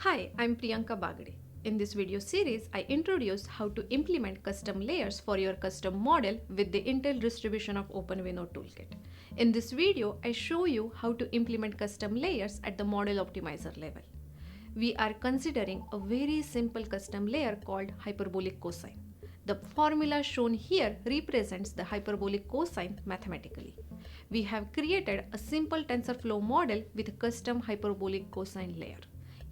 Hi, I'm Priyanka Bagde. In this video series, I introduce how to implement custom layers for your custom model with the Intel distribution of OpenVINO toolkit. In this video, I show you how to implement custom layers at the model optimizer level. We are considering a very simple custom layer called hyperbolic cosine. The formula shown here represents the hyperbolic cosine mathematically. We have created a simple TensorFlow model with a custom hyperbolic cosine layer.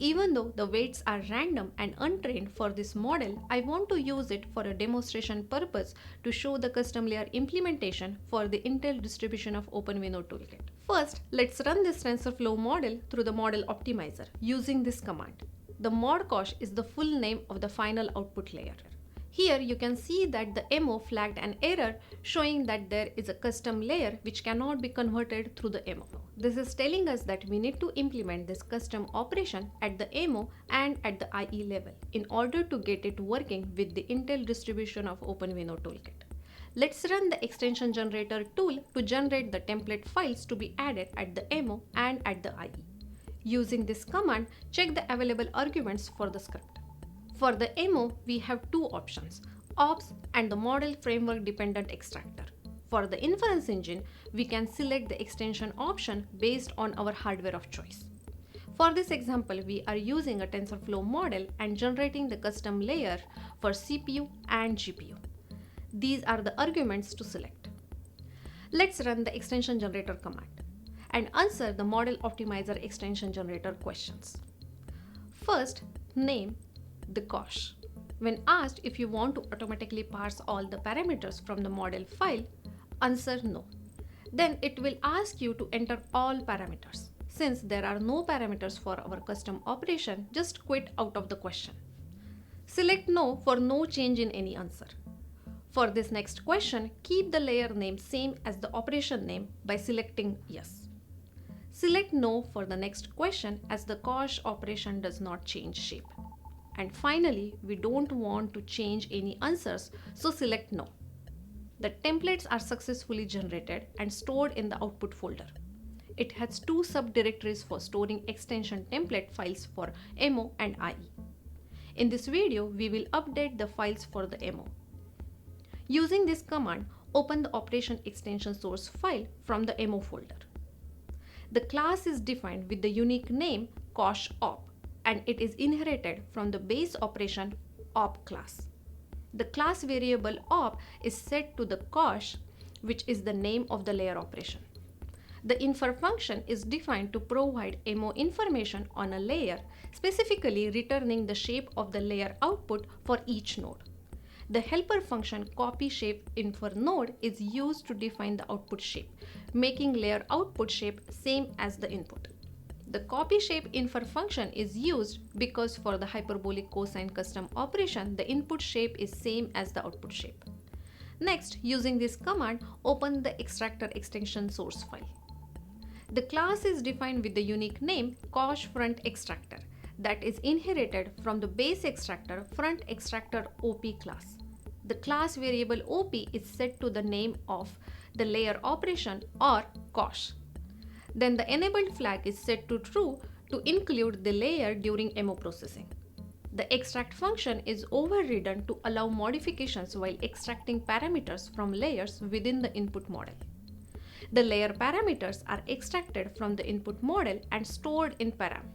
Even though the weights are random and untrained for this model, I want to use it for a demonstration purpose to show the custom layer implementation for the Intel distribution of OpenVINO toolkit. First, let's run this TensorFlow model through the model optimizer using this command. The modcosh is the full name of the final output layer. Here you can see that the MO flagged an error showing that there is a custom layer which cannot be converted through the MO. This is telling us that we need to implement this custom operation at the MO and at the IE level in order to get it working with the Intel distribution of OpenVINO toolkit. Let's run the extension generator tool to generate the template files to be added at the MO and at the IE. Using this command, check the available arguments for the script. For the MO, we have two options, ops and the model framework dependent extractor. For the inference engine, we can select the extension option based on our hardware of choice. For this example, we are using a TensorFlow model and generating the custom layer for CPU and GPU. These are the arguments to select. Let's run the extension generator command and answer the model optimizer extension generator questions. First, name the cosh. When asked if you want to automatically parse all the parameters from the model file, answer no. Then it will ask you to enter all parameters. Since there are no parameters for our custom operation, just quit out of the question. Select no for no change in any answer. For this next question, keep the layer name same as the operation name by selecting yes. Select no for the next question as the cosh operation does not change shape. And finally, we don't want to change any answers, so select no. The templates are successfully generated and stored in the output folder. It has two subdirectories for storing extension template files for MO and IE. In this video, we will update the files for the MO. Using this command, open the operation extension source file from the MO folder. The class is defined with the unique name cosh-op, and it is inherited from the base operation op class. The class variable op is set to the cosh, which is the name of the layer operation. The infer function is defined to provide MO information on a layer, specifically returning the shape of the layer output for each node. The helper function copy shape infer node is used to define the output shape, making layer output shape same as the input. The copy shape infer function is used because for the hyperbolic cosine custom operation, the input shape is same as the output shape. Next, using this command, open the extractor extension source file. The class is defined with the unique name cosh front extractor that is inherited from the base extractor front extractor OP class. The class variable OP is set to the name of the layer operation or cosh. Then the enabled flag is set to true to include the layer during MO processing. The extract function is overridden to allow modifications while extracting parameters from layers within the input model. The layer parameters are extracted from the input model and stored in param.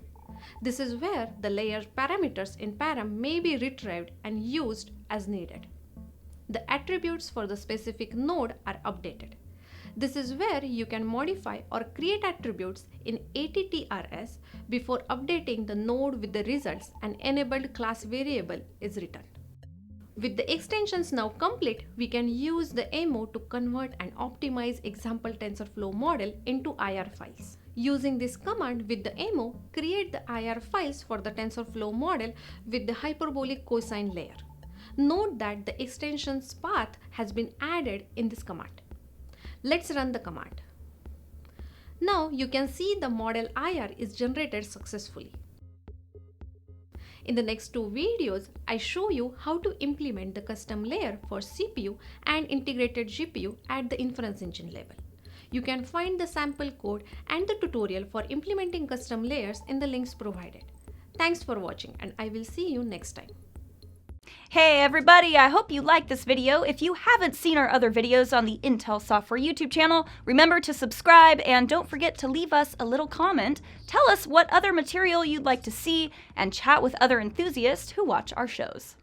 This is where the layer parameters in param may be retrieved and used as needed. The attributes for the specific node are updated. This is where you can modify or create attributes in ATTRS before updating the node with the results. An enabled class variable is returned. With the extensions now complete, we can use the MO to convert and optimize example TensorFlow model into IR files. Using this command with the MO, create the IR files for the TensorFlow model with the hyperbolic cosine layer. Note that the extensions path has been added in this command. Let's run the command. Now you can see the model IR is generated successfully. In the next two videos, I show you how to implement the custom layer for CPU and integrated GPU at the inference engine level. You can find the sample code and the tutorial for implementing custom layers in the links provided. Thanks for watching, and I will see you next time. Hey everybody, I hope you liked this video. If you haven't seen our other videos on the Intel Software YouTube channel, remember to subscribe and don't forget to leave us a little comment. Tell us what other material you'd like to see and chat with other enthusiasts who watch our shows.